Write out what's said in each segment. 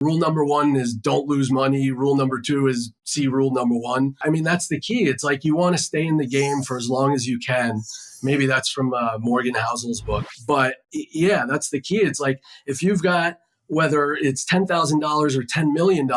Rule number one is don't lose money. Rule number two is see rule number one. I mean, that's the key. It's like you want to stay in the game for as long as you can. Maybe that's from Morgan Housel's book. But yeah, that's the key. It's like if you've got, whether it's $10,000 or $10 million,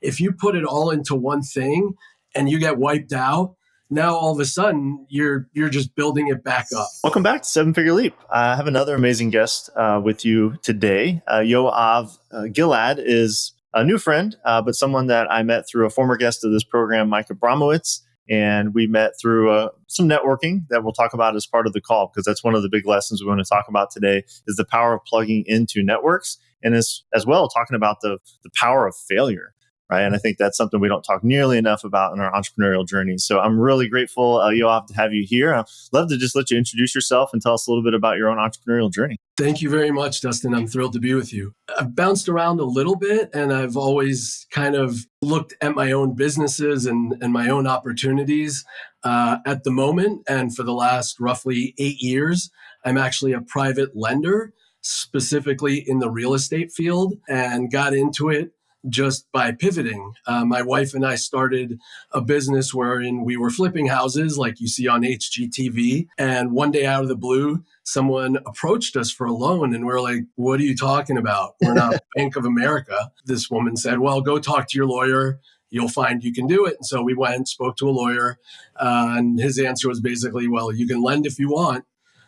if you put it all into one thing and you get wiped out, now all of a sudden you're just building it back up. Welcome back to Seven Figure Leap. I have another amazing guest with you today. Yoav Gilad is a new friend, but someone that I met through a former guest of this program, Mike Abramowitz. And we met through some networking that we'll talk about as part of the call, because that's one of the big lessons we want to talk about today is the power of plugging into networks, and as well talking about the power of failure. Right. And I think that's something we don't talk nearly enough about in our entrepreneurial journey. So I'm really grateful, Yoav, to have you here. I'd love to just let you introduce yourself and tell us a little bit about your own entrepreneurial journey. Thank you very much, Dustin. I'm thrilled to be with you. I've bounced around a little bit, and I've always kind of looked at my own businesses and my own opportunities at the moment. And for the last roughly 8 years, I'm actually a private lender, specifically in the real estate field, and got into it just by pivoting. My wife and I started a business wherein we were flipping houses like you see on HGTV. And one day out of the blue, someone approached us for a loan, and we're like, what are you talking about? We're not Bank of America. This woman said, well, go talk to your lawyer. You'll find you can do it. And so we went, spoke to a lawyer, and his answer was basically, well, you can lend if you want.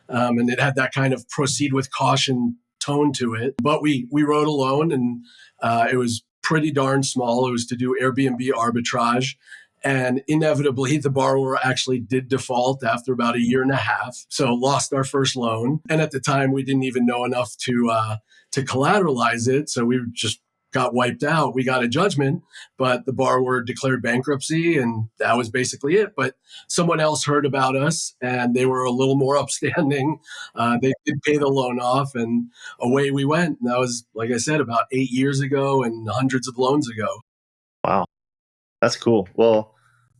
And it had that kind of proceed with caution tone to it. But we wrote a loan, and it was pretty darn small. It was to do Airbnb arbitrage. And inevitably, the borrower actually did default after about a year and a half. So lost our first loan. And at the time, we didn't even know enough to collateralize it. So we just got wiped out. We got a judgment, but the borrower declared bankruptcy, and that was basically it. But someone else heard about us, and they were a little more upstanding. They did pay the loan off, and away we went. And that was, like I said, about 8 years ago and hundreds of loans ago. Wow. That's cool. Well,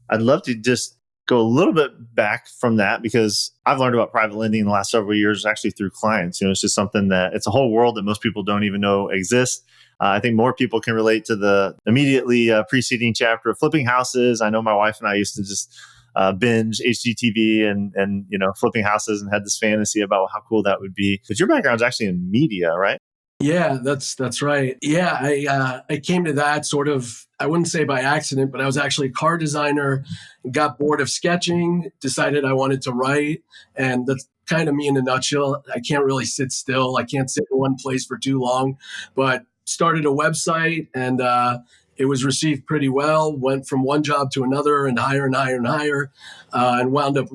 I'd love to just go a little bit back from that, because I've learned about private lending in the last several years, actually through clients. It's just something that it's a whole world that most people don't even know exists. I think more people can relate to the immediately preceding chapter of flipping houses. I know my wife and I used to just binge HGTV and flipping houses, and had this fantasy about how cool that would be. But your background's actually in media, right? Yeah, that's right. Yeah, I came to that sort of, I wouldn't say by accident, but I was actually a car designer, got bored of sketching, decided I wanted to write. And that's kind of me in a nutshell. I can't really sit still. I can't sit in one place for too long, but started a website, and it was received pretty well, went from one job to another and higher and higher and higher, and wound up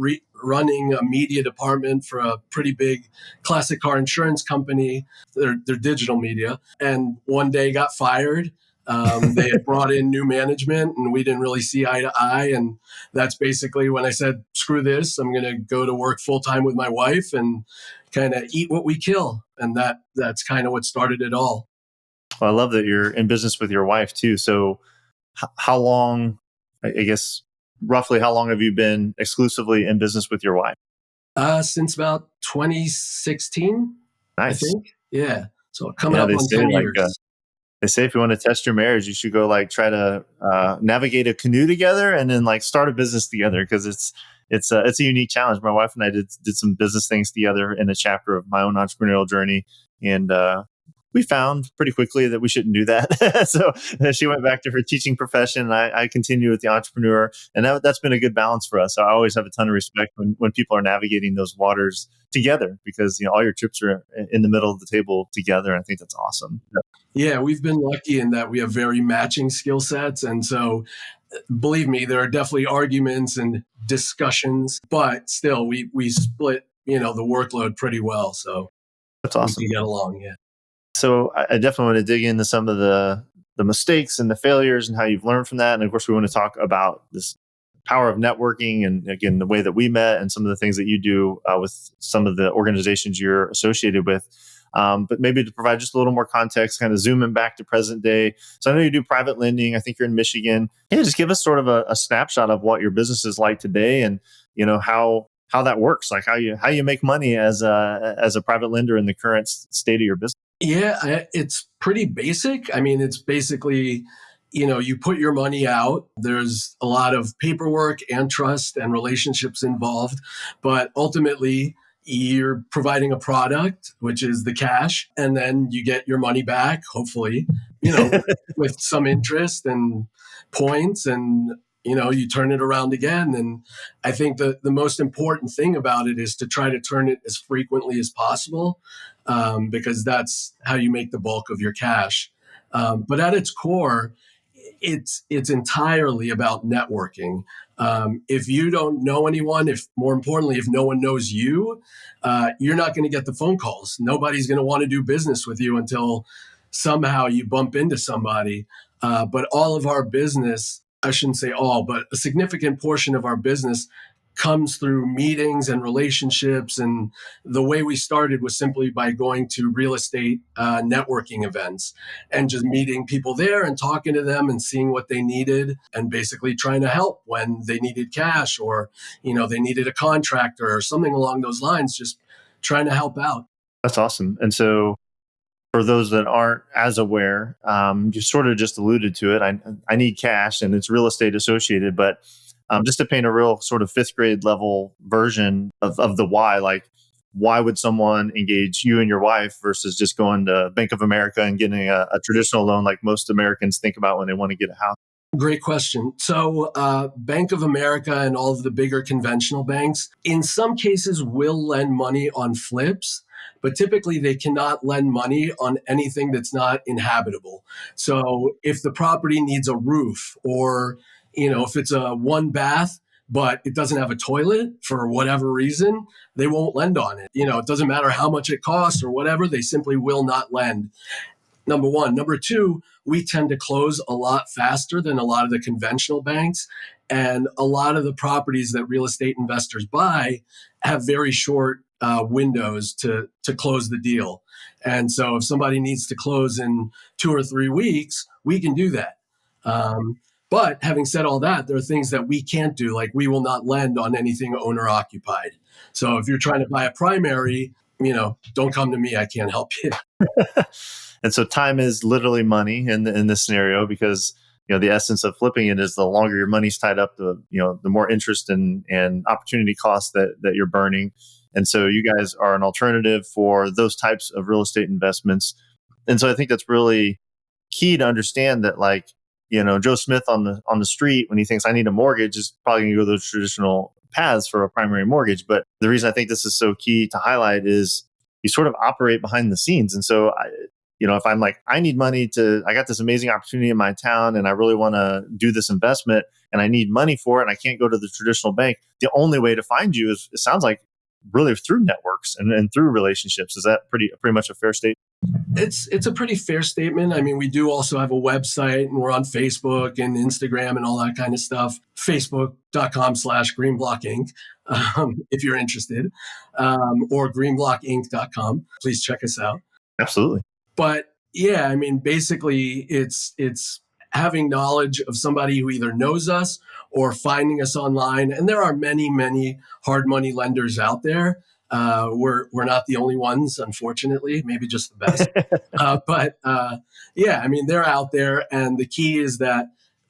running a media department for a pretty big classic car insurance company. They're digital media. And one day got fired. They had brought in new management, and we didn't really see eye to eye. And that's basically when I said, screw this, I'm going to go to work full time with my wife and kind of eat what we kill. And that's kind of what started it all. Well, I love that you're in business with your wife too. So how long, I guess, roughly how long have you been exclusively in business with your wife? Since about 2016, Nice. I think. Yeah. So coming up on 10 years. They say if you want to test your marriage, you should go try to navigate a canoe together and then start a business together, because it's a unique challenge. My wife and I did some business things together in a chapter of my own entrepreneurial journey, and we found pretty quickly that we shouldn't do that. So she went back to her teaching profession, and I continued with the entrepreneur. And that's been a good balance for us. So I always have a ton of respect when people are navigating those waters together, because all your chips are in the middle of the table together. I think that's awesome. Yeah, we've been lucky in that we have very matching skill sets. And so believe me, there are definitely arguments and discussions, but still we split, the workload pretty well. So that's awesome. We get along, yeah. So I definitely want to dig into some of the mistakes and the failures and how you've learned from that. And of course, we want to talk about this power of networking, and again, the way that we met and some of the things that you do with some of the organizations you're associated with. But maybe to provide just a little more context, kind of zooming back to present day. So I know you do private lending. I think you're in Michigan. Yeah, just give us sort of a snapshot of what your business is like today, and how that works, like how you make money as a private lender in the current state of your business. Yeah, it's pretty basic. I mean, it's basically, you put your money out. There's a lot of paperwork and trust and relationships involved, but ultimately, you're providing a product, which is the cash, and then you get your money back, hopefully, with some interest and points, and you turn it around again. And I think the most important thing about it is to try to turn it as frequently as possible, because that's how you make the bulk of your cash. But at its core, it's entirely about networking. If you don't know anyone, if more importantly, if no one knows you, you're not going to get the phone calls. Nobody's going to want to do business with you until somehow you bump into somebody. But all of our business, I shouldn't say all, but a significant portion of our business comes through meetings and relationships. And the way we started was simply by going to real estate networking events and just meeting people there and talking to them and seeing what they needed and basically trying to help when they needed cash, or they needed a contractor or something along those lines, just trying to help out. That's awesome. And so for those that aren't as aware, you sort of just alluded to it. I need cash, and it's real estate associated. But just to paint a real sort of fifth grade level version of the why, like why would someone engage you and your wife versus just going to Bank of America and getting a traditional loan like most Americans think about when they want to get a house? Great question. So, Bank of America and all of the bigger conventional banks, in some cases, will lend money on flips, but typically they cannot lend money on anything that's not inhabitable. So, if the property needs a roof, or if it's a one bath but it doesn't have a toilet for whatever reason, they won't lend on it. It doesn't matter how much it costs or whatever; they simply will not lend. Number one. Number two, we tend to close a lot faster than a lot of the conventional banks. And a lot of the properties that real estate investors buy have very short windows to close the deal. And so if somebody needs to close in 2 or 3 weeks, we can do that. But having said all that, there are things that we can't do, like we will not lend on anything owner occupied. So if you're trying to buy a primary, don't come to me. I can't help you. And so time is literally money in this scenario, because the essence of flipping it is the longer your money's tied up, the more interest and opportunity costs that you're burning. And so you guys are an alternative for those types of real estate investments. And so I think that's really key to understand that, like, Joe Smith on the street, when he thinks I need a mortgage, is probably going to go those traditional paths for a primary mortgage. But the reason I think this is so key to highlight is you sort of operate behind the scenes. And so if I'm like, I need money I got this amazing opportunity in my town and I really want to do this investment and I need money for it and I can't go to the traditional bank, the only way to find you is, it sounds like, really through networks and through relationships. Is that pretty much a fair statement? It's a pretty fair statement. I mean, we do also have a website, and we're on Facebook and Instagram and all that kind of stuff. Facebook.com/Greenblock Inc. If you're interested, or greenblockinc.com. Please check us out. Absolutely. But yeah, I mean, basically, it's having knowledge of somebody who either knows us or finding us online. And there are many, many hard money lenders out there. We're not the only ones, unfortunately, maybe just the best. But yeah, I mean, they're out there. And the key is that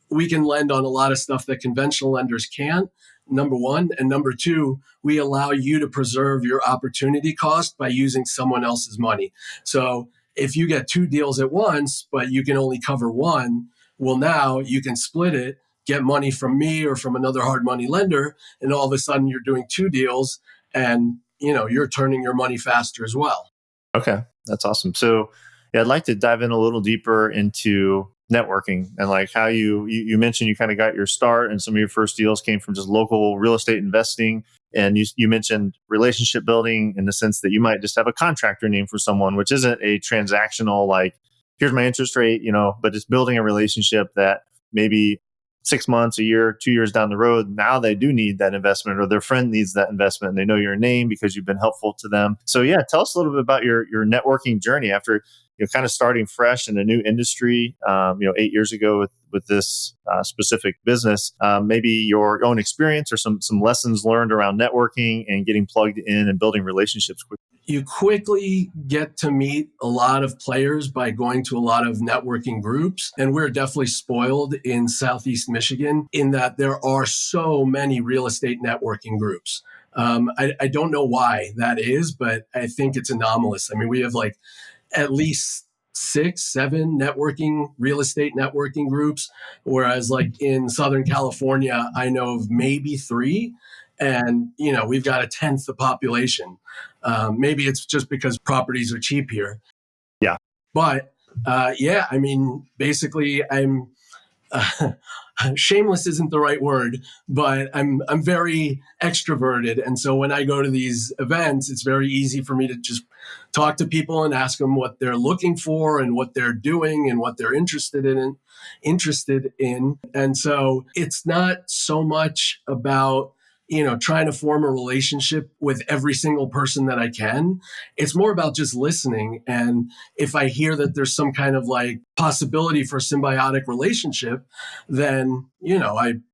we can lend on a lot of stuff that conventional lenders can't, number one. And number two, we allow you to preserve your opportunity cost by using someone else's money. So if you get two deals at once, but you can only cover one, well, now you can split it, get money from me or from another hard money lender, and all of a sudden you're doing two deals, and you're turning your money faster as well. Okay, that's awesome. So, yeah, I'd like to dive in a little deeper into networking and like how you mentioned you kind of got your start, and some of your first deals came from just local real estate investing. And you mentioned relationship building in the sense that you might just have a contractor name for someone, which isn't a transactional, like, here's my interest rate, but it's building a relationship that maybe 6 months, a year, 2 years down the road, now they do need that investment, or their friend needs that investment, and they know your name because you've been helpful to them. So yeah, tell us a little bit about your networking journey after kind of starting fresh in a new industry, 8 years ago with this specific business. Maybe your own experience or some lessons learned around networking and getting plugged in and building relationships quickly. you quickly get to meet a lot of players by going to a lot of networking groups. And we're definitely spoiled in Southeast Michigan in that there are so many real estate networking groups. I don't know why that is, but I think it's anomalous. I mean, we have like at least 6, 7 real estate networking groups, whereas like in Southern California, I know of maybe 3, and we've got a tenth the population. Maybe it's just because properties are cheap here. Yeah. But yeah, I mean, basically, I'm uh, shameless isn't the right word, but I'm very extroverted, and so when I go to these events, it's very easy for me to just talk to people and ask them what they're looking for and what they're doing and what they're interested in. And so it's not so much about trying to form a relationship with every single person that I can. It's more about just listening. And if I hear that there's some kind of like possibility for a symbiotic relationship, then,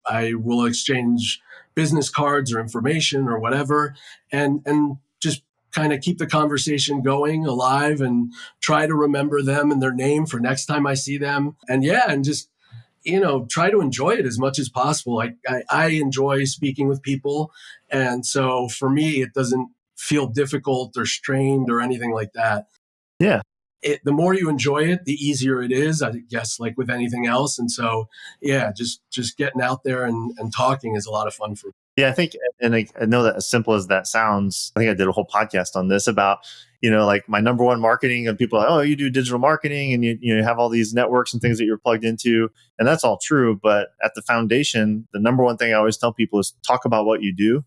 I will exchange business cards or information or whatever, and just kind of keep the conversation going alive and try to remember them and their name for next time I see them. And yeah, and just try to enjoy it as much as possible. I enjoy speaking with people. And so for me, it doesn't feel difficult or strained or anything like that. Yeah. The more you enjoy it, the easier it is, I guess, like with anything else. And so, yeah, just getting out there and talking is a lot of fun for me. Yeah, I think, and I know that as simple as that sounds, I think I did a whole podcast on this about, like my number one marketing, and people are like, oh, you do digital marketing and you have all these networks and things that you're plugged into. And that's all true. But at the foundation, the number one thing I always tell people is talk about what you do.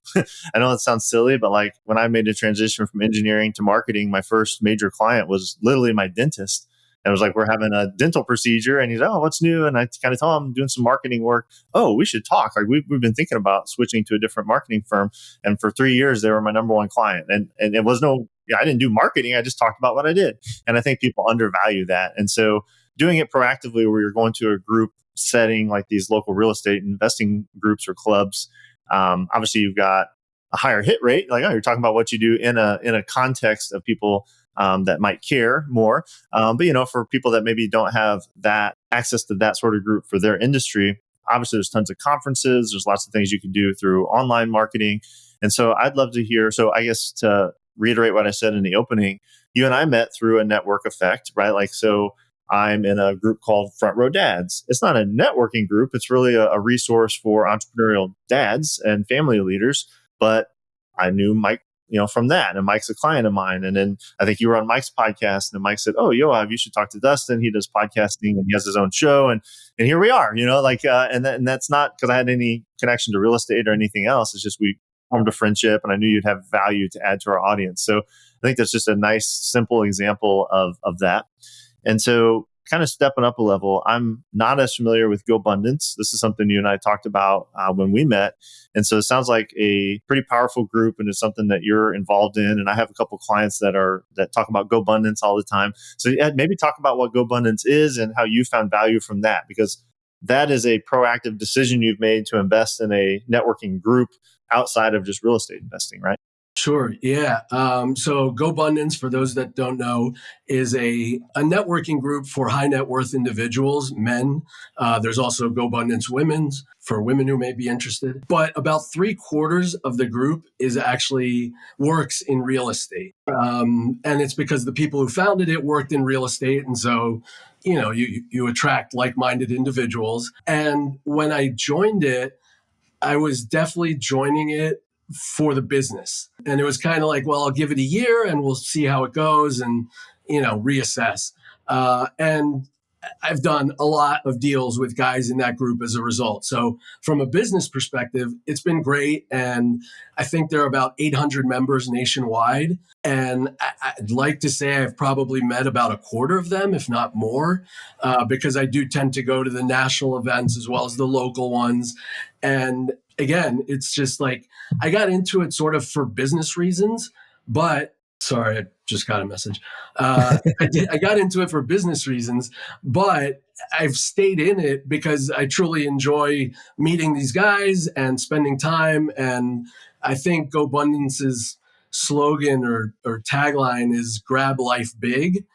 I know that sounds silly, but like when I made a transition from engineering to marketing, my first major client was literally my dentist. And it was like, we're having a dental procedure. And he's like, oh, what's new? And I kind of tell him I'm doing some marketing work. Oh, we should talk. Like we've been thinking about switching to a different marketing firm. And for 3 years, they were my number one client. And it was I didn't do marketing. I just talked about what I did. And I think people undervalue that. And so doing it proactively where you're going to a group setting like these local real estate investing groups or clubs, obviously you've got a higher hit rate. Like, oh, you're talking about what you do in a context of people that might care more. But, for people that maybe don't have that access to that sort of group for their industry, obviously there's tons of conferences. There's lots of things you can do through online marketing. And so I'd love to hear. So I guess to reiterate what I said in the opening, you and I met through a network effect, right? Like, so I'm in a group called Front Row Dads. It's not a networking group. It's really a resource for entrepreneurial dads and family leaders. But I knew Mike, from that. And Mike's a client of mine. And then I think you were on Mike's podcast, and Mike said, oh, Yoav, you should talk to Dustin. He does podcasting and he has his own show. And here we are, and that's not because I had any connection to real estate or anything else. It's just we formed a friendship and I knew you'd have value to add to our audience. So I think that's just a nice, simple example of that. And so kind of stepping up a level, I'm not as familiar with GoBundance. This is something you and I talked about when we met. And so it sounds like a pretty powerful group, and it's something that you're involved in. And I have a couple of clients that talk about GoBundance all the time. So maybe talk about what GoBundance is and how you found value from that, because that is a proactive decision you've made to invest in a networking group outside of just real estate investing, right? Sure. Yeah. So GoBundance, for those that don't know, is a networking group for high net worth individuals, men. There's also GoBundance Women's for women who may be interested. But about 3/4 of the group is actually works in real estate. And it's because the people who founded it worked in real estate. And so, you attract like-minded individuals. And when I joined it, I was definitely joining it for the business. And it was kind of like, well, I'll give it a year and we'll see how it goes and, reassess. And I've done a lot of deals with guys in that group as a result. So from a business perspective, it's been great. And I think there are about 800 members nationwide. And I'd like to say I've probably met about a quarter of them, if not more, because I do tend to go to the national events as well as the local ones. And again, it's just like I got into it sort of for business reasons, but sorry, I just got a message. I got into it for business reasons, but I've stayed in it because I truly enjoy meeting these guys and spending time. And I think GoBundance is slogan or tagline is grab life big.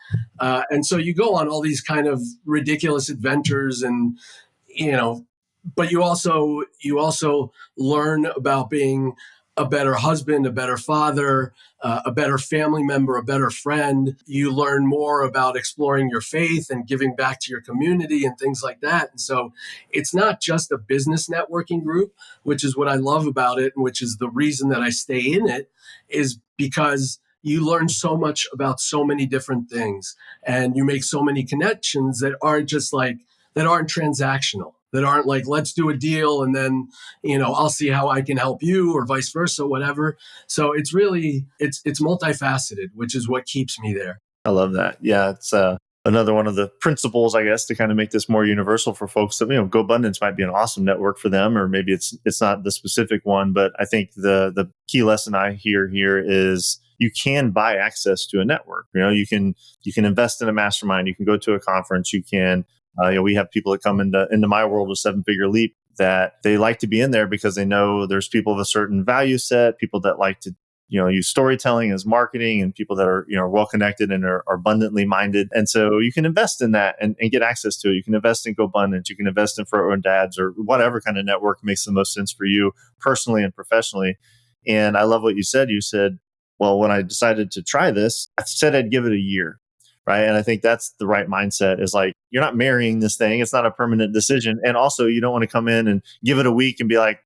And so you go on all these kind of ridiculous adventures and, you know, but you also learn about being a better husband, a better father, a better family member, a better friend. You learn more about exploring your faith and giving back to your community and things like that. And so it's not just a business networking group, which is what I love about it, and which is the reason that I stay in it, is because you learn so much about so many different things and you make so many connections that aren't transactional, that aren't like, let's do a deal and then, I'll see how I can help you or vice versa, whatever. So it's multifaceted, which is what keeps me there. I love that. Yeah, it's another one of the principles, I guess, to kind of make this more universal for folks. That Go Abundance might be an awesome network for them, or maybe it's not the specific one. But I think the key lesson I hear here is you can buy access to a network. You can invest in a mastermind. You can go to a conference. You can. We have people that come into my world with 7-figure leap that they like to be in there because they know there's people of a certain value set, people that like to use storytelling as marketing, and people that are well connected and are abundantly minded. And so you can invest in that and get access to it. You can invest in GoBundance. You can invest in For Own Dads, or whatever kind of network makes the most sense for you personally and professionally. And I love what you said. You said, well, when I decided to try this, I said I'd give it a year. Right. And I think that's the right mindset, is like, you're not marrying this thing. It's not a permanent decision. And also, you don't want to come in and give it a week and be like,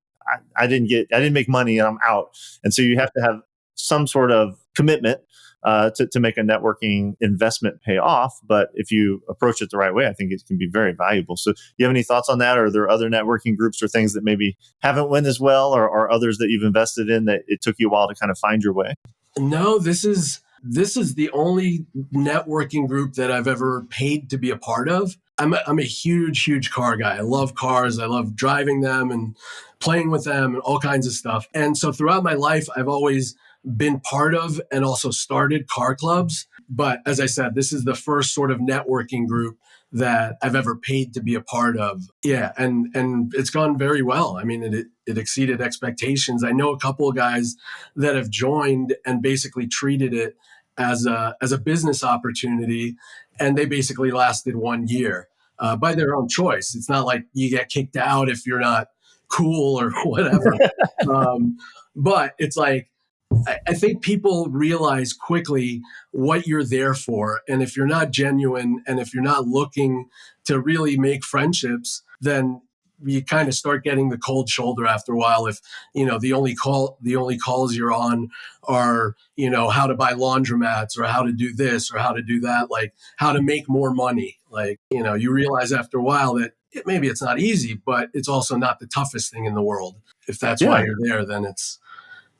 I didn't make money and I'm out. And so you have to have some sort of commitment to make a networking investment pay off. But if you approach it the right way, I think it can be very valuable. So you have any thoughts on that? Or are there other networking groups or things that maybe haven't went as well, or others that you've invested in that it took you a while to kind of find your way? No, this is the only networking group that I've ever paid to be a part of. I'm a huge car guy. I love cars. I love driving them and playing with them and all kinds of stuff. And so throughout my life, I've always been part of and also started car clubs. But as I said, this is the first sort of networking group that I've ever paid to be a part of. Yeah, and it's gone very well. I mean, it exceeded expectations. I know a couple of guys that have joined and basically treated it as a business opportunity, and they basically lasted 1 year by their own choice. It's not like you get kicked out if you're not cool or whatever. um, but it's like, I think people realize quickly what you're there for. And if you're not genuine and if you're not looking to really make friendships, then you kind of start getting the cold shoulder after a while. If, the only calls you're on are, how to buy laundromats or how to do this or how to do that, like how to make more money. Like, you realize after a while that maybe it's not easy, but it's also not the toughest thing in the world. If that's why Yeah. you're there, then it's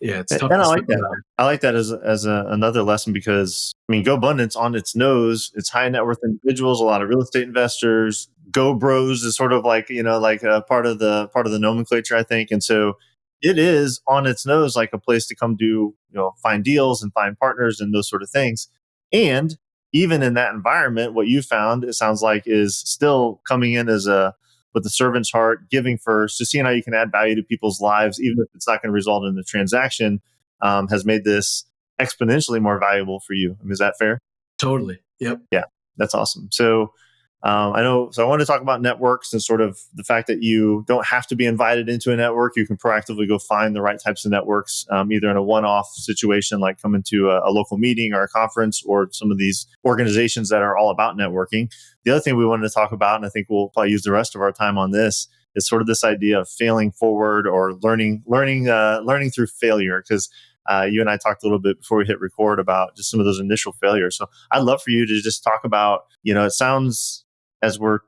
tough And to I stick like that. around. I like that as another lesson, because Go Abundance on its nose, it's high net worth individuals, a lot of real estate investors. Go Bros is sort of like like a part of the nomenclature, I think. And so it is on its nose like a place to come do find deals and find partners and those sort of things. And even in that environment, what you found, it sounds like, is still coming in as a with a servant's heart, giving first, to seeing how you can add value to people's lives, even if it's not going to result in the transaction, has made this exponentially more valuable for you. I mean, is that fair? Totally. Yep. Yeah, that's awesome. So I know. So I want to talk about networks and sort of the fact that you don't have to be invited into a network. You can proactively go find the right types of networks, either in a one-off situation like coming to a local meeting or a conference, or some of these organizations that are all about networking. The other thing we wanted to talk about, and I think we'll probably use the rest of our time on this, is sort of this idea of failing forward, or learning through failure. Because you and I talked a little bit before we hit record about just some of those initial failures. So I'd love for you to just talk about, it sounds, as we're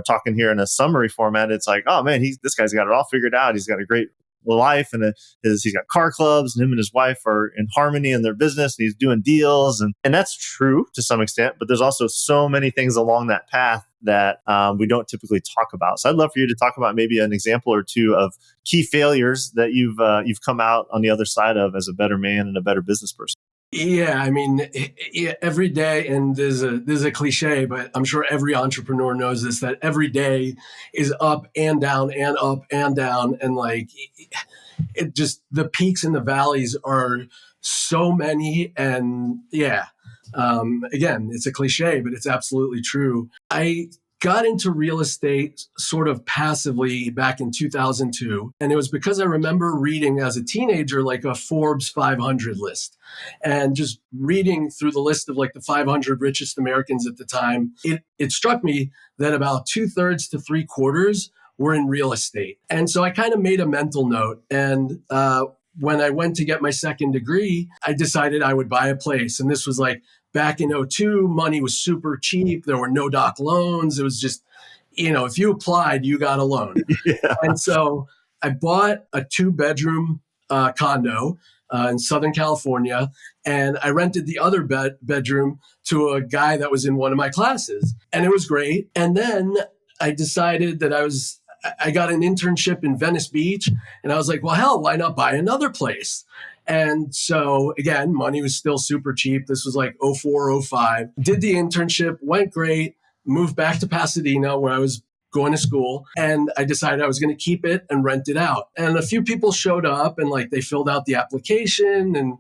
talking here in a summary format, it's like, oh man, this guy's got it all figured out. He's got a great life, and he's got car clubs, and him and his wife are in harmony in their business, and he's doing deals, and that's true to some extent. But there's also so many things along that path that we don't typically talk about. So I'd love for you to talk about maybe an example or two of key failures that you've come out on the other side of as a better man and a better business person. Yeah, I mean, every day, and there's a cliche, but I'm sure every entrepreneur knows this, that every day is up and down and up and down, and like it just, the peaks and the valleys are so many. And yeah, again, it's a cliche, but it's absolutely true. I got into real estate sort of passively back in 2002. And it was because I remember reading as a teenager, like a Forbes 500 list, and just reading through the list of like the 500 richest Americans at the time. It struck me that about 2/3 to 3/4 were in real estate. And so I kind of made a mental note. And when I went to get my second degree, I decided I would buy a place. And this was like back in '02, money was super cheap. There were no doc loans. It was just, if you applied, you got a loan. Yeah. And so I bought a 2-bedroom condo in Southern California, and I rented the other bedroom to a guy that was in one of my classes. And it was great. And then I decided that I got an internship in Venice Beach, and I was like, well, hell, why not buy another place? And so again, money was still super cheap. This was like '04, '05. Did the internship, went great, moved back to Pasadena where I was going to school, and I decided I was going to keep it and rent it out. And a few people showed up and like they filled out the application and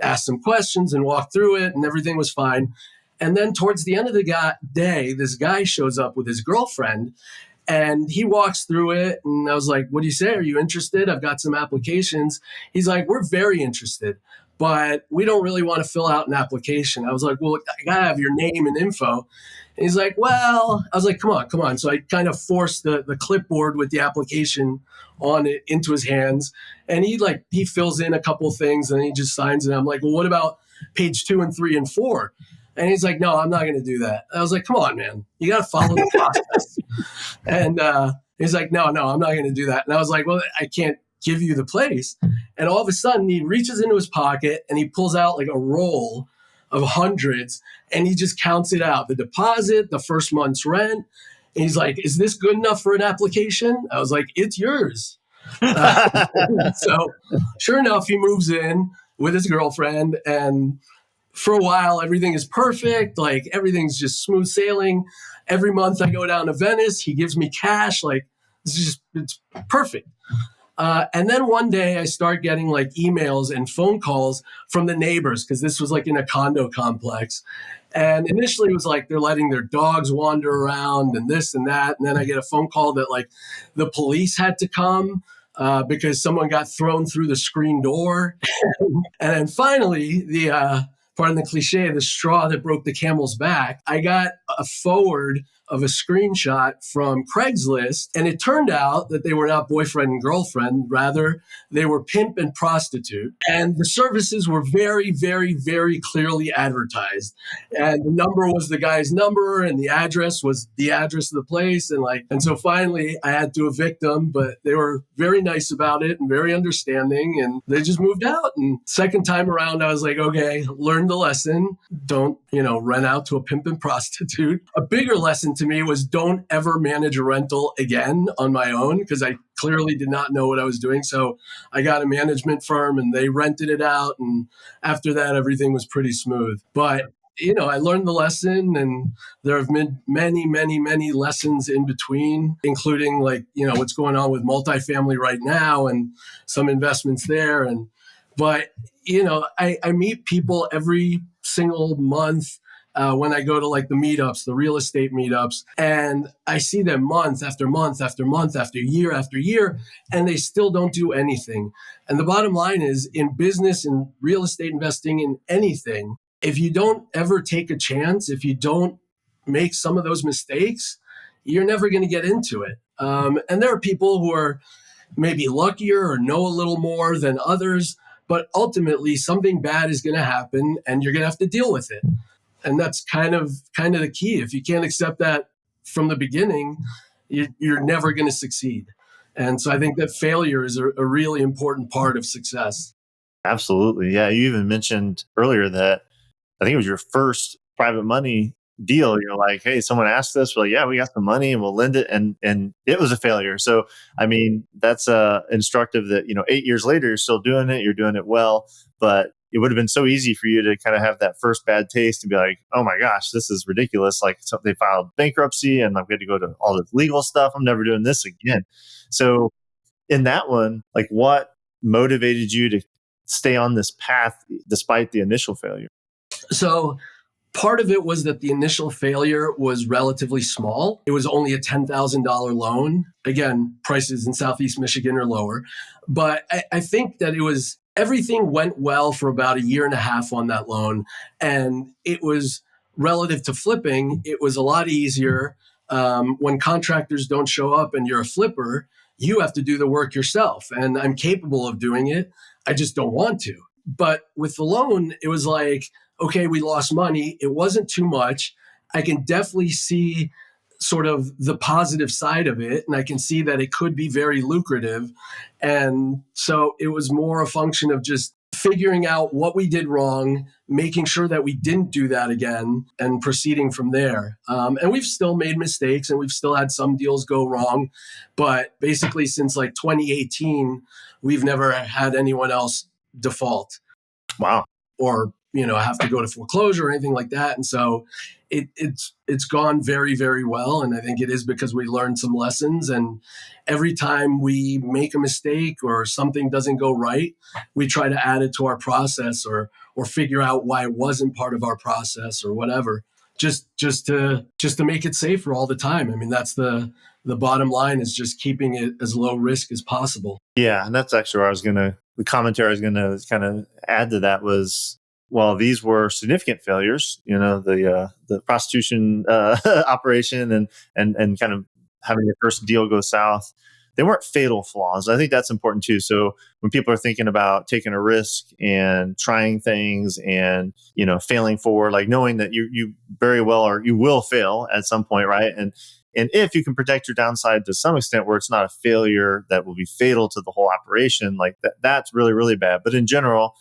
asked some questions and walked through it, and everything was fine. And then towards the end of the day, this guy shows up with his girlfriend, and he walks through it, and I was like, what do you say? Are you interested? I've got some applications. He's like, we're very interested, but we don't really want to fill out an application. I was like, well, I got to have your name and info. And he's like, well, I was like, come on. So I kind of forced the clipboard with the application on it into his hands. And he fills in a couple things and he just signs it. I'm like, well, what about page 2 and 3 and 4? And he's like, no, I'm not going to do that. I was like, come on, man, you got to follow the process. And he's like, no, I'm not going to do that. And I was like, well, I can't give you the place. And all of a sudden he reaches into his pocket and he pulls out like a roll of hundreds, and he just counts it out, the deposit, the first month's rent. And he's like, is this good enough for an application? I was like, it's yours. So sure enough, he moves in with his girlfriend, and for a while, everything is perfect. Like everything's just smooth sailing. Every month I go down to Venice, he gives me cash. Like it's perfect. And then one day I start getting like emails and phone calls from the neighbors, because this was like in a condo complex. And initially it was like they're letting their dogs wander around and this and that. And then I get a phone call that like the police had to come because someone got thrown through the screen door. And then finally, pardon the cliche, the straw that broke the camel's back, I got a forward of a screenshot from Craigslist, and it turned out that they were not boyfriend and girlfriend. Rather, they were pimp and prostitute. And the services were very, very, very clearly advertised. And the number was the guy's number, and the address was the address of the place. And so finally, I had to evict them, but they were very nice about it and very understanding, and they just moved out. And second time around, I was like, okay, learn the lesson. Don't, rent out to a pimp and prostitute. A bigger lesson to me was don't ever manage a rental again on my own, because I clearly did not know what I was doing. So I got a management firm and they rented it out. And after that, everything was pretty smooth. But I learned the lesson, and there have been many, many, many lessons in between, including what's going on with multifamily right now and some investments there. But I meet people every single month when I go to like the meetups, the real estate meetups, and I see them month after month after month after year, and they still don't do anything. And the bottom line is, in business and real estate investing, in anything, if you don't ever take a chance, if you don't make some of those mistakes, you're never going to get into it. And there are people who are maybe luckier or know a little more than others, but ultimately something bad is going to happen and you're going to have to deal with it. And that's kind of the key. If you can't accept that from the beginning, you're never going to succeed. And so I think that failure is a really important part of success. Absolutely. Yeah. You even mentioned earlier that I think it was your first private money deal. You're like, hey, someone asked us, we're like, yeah, we got some money and we'll lend it. And it was a failure. So, I mean, that's instructive that, 8 years later, you're still doing it. You're doing it well, but it would have been so easy for you to kind of have that first bad taste and be like, oh my gosh, this is ridiculous. Like, so they filed bankruptcy and like we had to go to all this legal stuff. I'm never doing this again. So in that one, like what motivated you to stay on this path despite the initial failure? So part of it was that the initial failure was relatively small. It was only a $10,000 loan. Again, prices in Southeast Michigan are lower. But I think that everything went well for about a year and a half on that loan. And it was relative to flipping, it was a lot easier. When contractors don't show up and you're a flipper, you have to do the work yourself. And I'm capable of doing it. I just don't want to. But with the loan, it was like, okay, we lost money. It wasn't too much. I can definitely see sort of the positive side of it. And I can see that it could be very lucrative. And so it was more a function of just figuring out what we did wrong, making sure that we didn't do that again, and proceeding from there. And we've still made mistakes and we've still had some deals go wrong. But basically, since like 2018, we've never had anyone else default. Wow. Or have to go to foreclosure or anything like that. And so it's gone very, very well. And I think it is because we learned some lessons. And every time we make a mistake or something doesn't go right, we try to add it to our process or figure out why it wasn't part of our process or whatever. Just to make it safer all the time. I mean, that's the bottom line, is just keeping it as low risk as possible. Yeah, and that's actually where the commentary I was gonna kind of add to that was, well, these were significant failures. The prostitution operation and kind of having your first deal go south. They weren't fatal flaws. I think that's important too. So when people are thinking about taking a risk and trying things and failing forward, like knowing that you very well or you will fail at some point, right? And if you can protect your downside to some extent where it's not a failure that will be fatal to the whole operation, like that's really, really bad. But in general,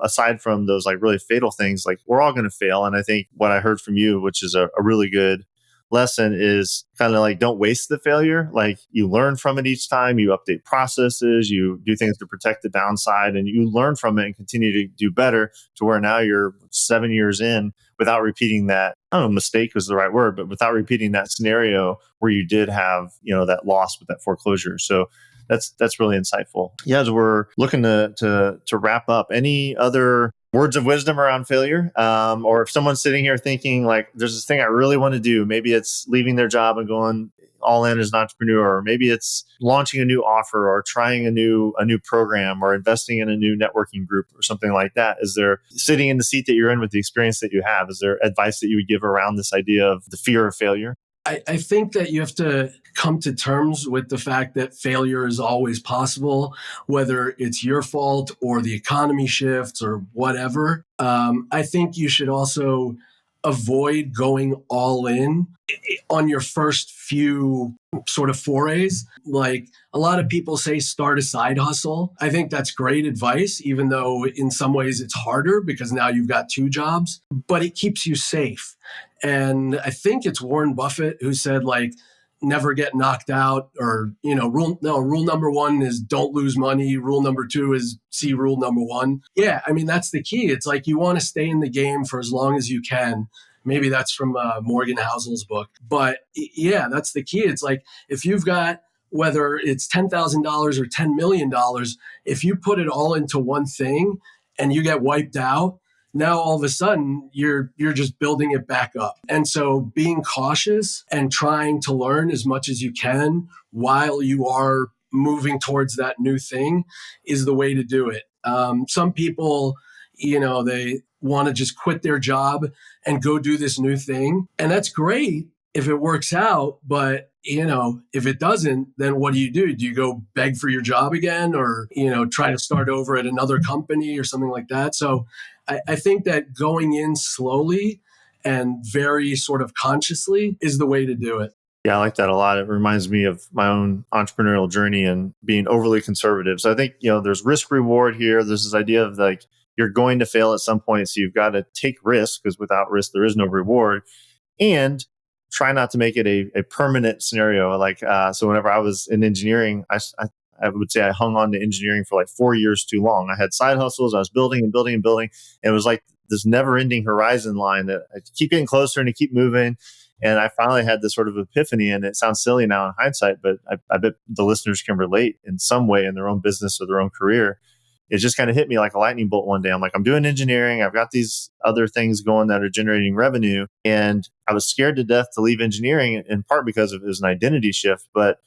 aside from those like really fatal things, like we're all going to fail. And I think what I heard from you, which is a really good lesson, is kind of like, don't waste the failure. Like you learn from it each time, you update processes, you do things to protect the downside, and you learn from it and continue to do better to where now you're 7 years in without repeating that. I don't know, mistake was the right word, but without repeating that scenario where you did have, that loss with that foreclosure. So that's really insightful. Yeah, as we're looking to wrap up, any other words of wisdom around failure? Or if someone's sitting here thinking like, there's this thing I really want to do, maybe it's leaving their job and going all in as an entrepreneur, or maybe it's launching a new offer or trying a new program or investing in a new networking group or something like that. Is there, sitting in the seat that you're in with the experience that you have, is there advice that you would give around this idea of the fear of failure? I think that you have to come to terms with the fact that failure is always possible, whether it's your fault or the economy shifts or whatever. I think you should also avoid going all in on your first few sort of forays. Like a lot of people say, start a side hustle. I think that's great advice, even though in some ways it's harder because now you've got 2 jobs, but it keeps you safe. And I think it's Warren Buffett who said, like, never get knocked out, or, rule number 1 is don't lose money. Rule number 2 is see rule number 1. Yeah. I mean, that's the key. It's like, you want to stay in the game for as long as you can. Maybe that's from Morgan Housel's book, but yeah, that's the key. It's like, if you've got, whether it's $10,000 or $10 million, if you put it all into one thing and you get wiped out, now all of a sudden you're just building it back up. And so being cautious and trying to learn as much as you can while you are moving towards that new thing is the way to do it. Some people, they want to just quit their job and go do this new thing. And that's great if it works out. But, if it doesn't, then what do you do? Do you go beg for your job again, or, try to start over at another company or something like that? So I think that going in slowly and very sort of consciously is the way to do it. Yeah, I like that a lot. It reminds me of my own entrepreneurial journey and being overly conservative. So I think, there's risk reward here. There's this idea of like, you're going to fail at some point. So you've got to take risk, because without risk, there is no reward. And try not to make it a permanent scenario. Like, so whenever I was in engineering, I would say I hung on to engineering for like 4 years too long. I had side hustles. I was building and building and building. And it was like this never ending horizon line that I keep getting closer and to keep moving. And I finally had this sort of epiphany, and it sounds silly now in hindsight, but I bet the listeners can relate in some way in their own business or their own career. it just kind of hit me like a lightning bolt one day. I'm like, I'm doing engineering. I've got these other things going that are generating revenue. And I was scared to death to leave engineering in part because it was an identity shift, but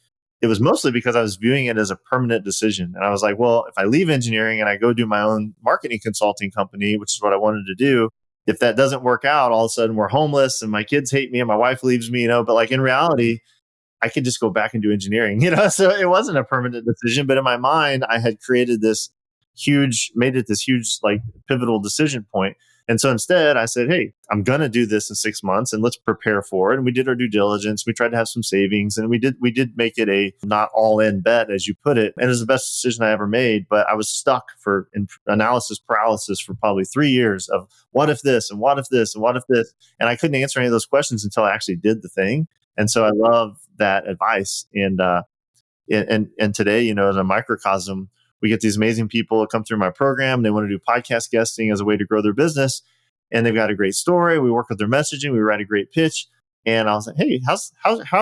it was mostly because I was viewing it as a permanent decision. And I was like, well, if I leave engineering and I go do my own marketing consulting company, which is what I wanted to do, if that doesn't work out, all of a sudden we're homeless and my kids hate me and my wife leaves me, but like in reality, I could just go back and do engineering, So it wasn't a permanent decision, but in my mind, I had created made it this huge, like pivotal decision point. And so instead I said, hey, I'm going to do this in 6 months and let's prepare for it. And we did our due diligence. We tried to have some savings and we did make it a not all in bet, as you put it. And it was the best decision I ever made, but I was stuck in analysis paralysis for probably 3 years of what if this and what if this and what if this. And I couldn't answer any of those questions until I actually did the thing. And so I love that advice. And today, as a microcosm, we get these amazing people that come through my program. They want to do podcast guesting as a way to grow their business. And they've got a great story. We work with their messaging. We write a great pitch. And I was like, hey, how's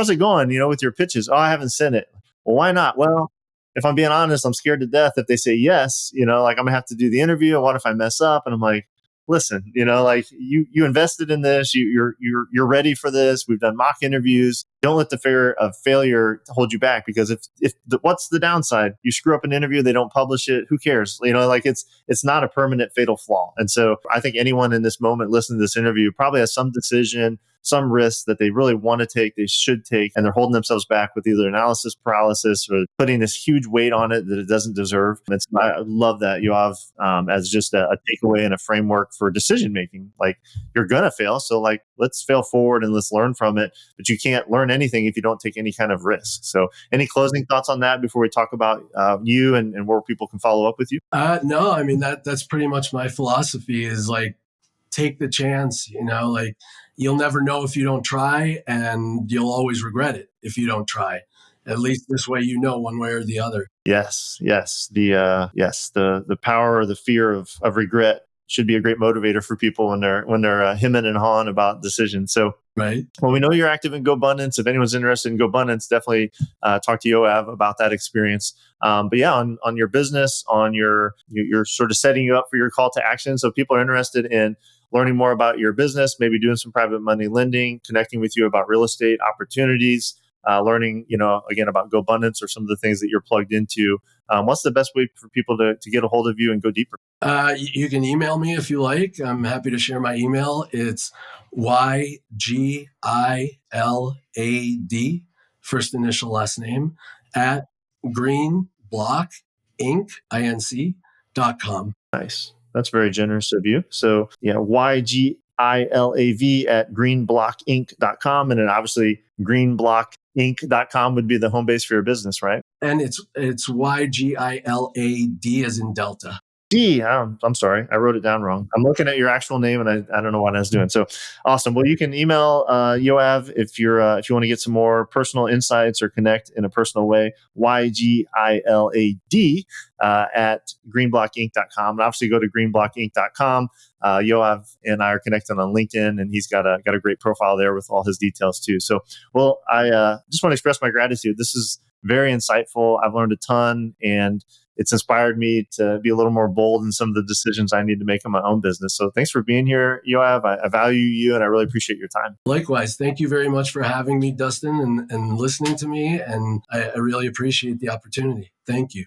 it going, with your pitches? Oh, I haven't sent it. Well, why not? Well, if I'm being honest, I'm scared to death if they say yes, like I'm gonna have to do the interview. And what if I mess up? And I'm like, listen, like you invested in this, you're ready for this. We've done mock interviews. Don't let the fear of failure hold you back, because what's the downside? You screw up an interview, they don't publish it. Who cares? It's not a permanent fatal flaw. And so I think anyone in this moment listening to this interview probably has some decision, some risks that they really want to take, they should take, and they're holding themselves back with either analysis paralysis or putting this huge weight on it that it doesn't deserve. I love that, Yoav, as just a takeaway and a framework for decision making. Like, you're gonna fail, so let's fail forward and let's learn from it. But you can't learn anything if you don't take any kind of risk. So, any closing thoughts on that before we talk about you and where people can follow up with you? No, I mean that's pretty much my philosophy. Is like, take the chance. You'll never know if you don't try, and you'll always regret it if you don't try. At least this way, one way or the other. Yes. The power or the fear of regret should be a great motivator for people when they're hemming and hawing about decisions. So, right. Well, we know you're active in GoBundance. If anyone's interested in GoBundance, definitely talk to Yoav about that experience. But yeah, on your business, on you're sort of setting you up for your call to action. So people are interested in learning more about your business, maybe doing some private money lending, connecting with you about real estate opportunities, learning, again, about GoBundance or some of the things that you're plugged into. What's the best way for people to get a hold of you and go deeper? You can email me if you like. I'm happy to share my email. It's YGILAD, first initial last name, at greenblockinc.com. Nice. That's very generous of you. So yeah, YGILAV at greenblockinc.com. And then obviously greenblockinc.com would be the home base for your business, right? And it's YGILAD as in Delta. I'm sorry. I wrote it down wrong. I'm looking at your actual name and I don't know what I was doing. So awesome. Well, you can email Yoav if you want to get some more personal insights or connect in a personal way, YGILAD at greenblockinc.com. And obviously go to greenblockinc.com. Yoav and I are connected on LinkedIn, and he's got a great profile there with all his details too. So, well, I just want to express my gratitude. This is very insightful. I've learned a ton, and it's inspired me to be a little more bold in some of the decisions I need to make in my own business. So thanks for being here, Yoav. I value you, and I really appreciate your time. Likewise. Thank you very much for having me, Dustin, and listening to me. And I really appreciate the opportunity. Thank you.